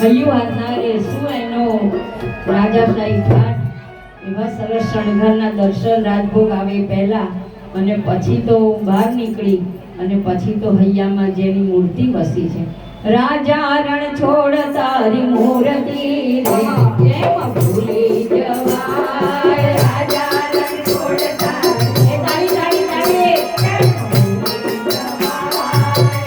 હૈયું હાથનારે શું એનો રાજાશાહી ઘાટ એવા સરસ શણગારના દર્શન રાજભોગ આવે પહેલા અને પછી તો બહાર નીકળી અને પછી તો હૈયામાં જેની મૂર્તિ વસી છે રાજા રણ છોડ તારી મૂર્તિ રે કેમ ભૂલી જવાય રાજા રણ છોડ તારી તાળી તાળી તાળી કેમ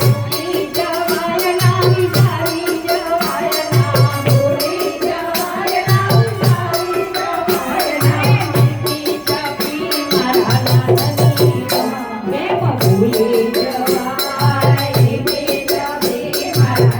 ભૂલી જવાય ના વિચારી જવાય ના ભૂલી જવાય ના વિચારી જવાય ના મીઠી ચાપી મારા લાલની કેમ ભૂલી જવાય મીઠી ચાપી મારા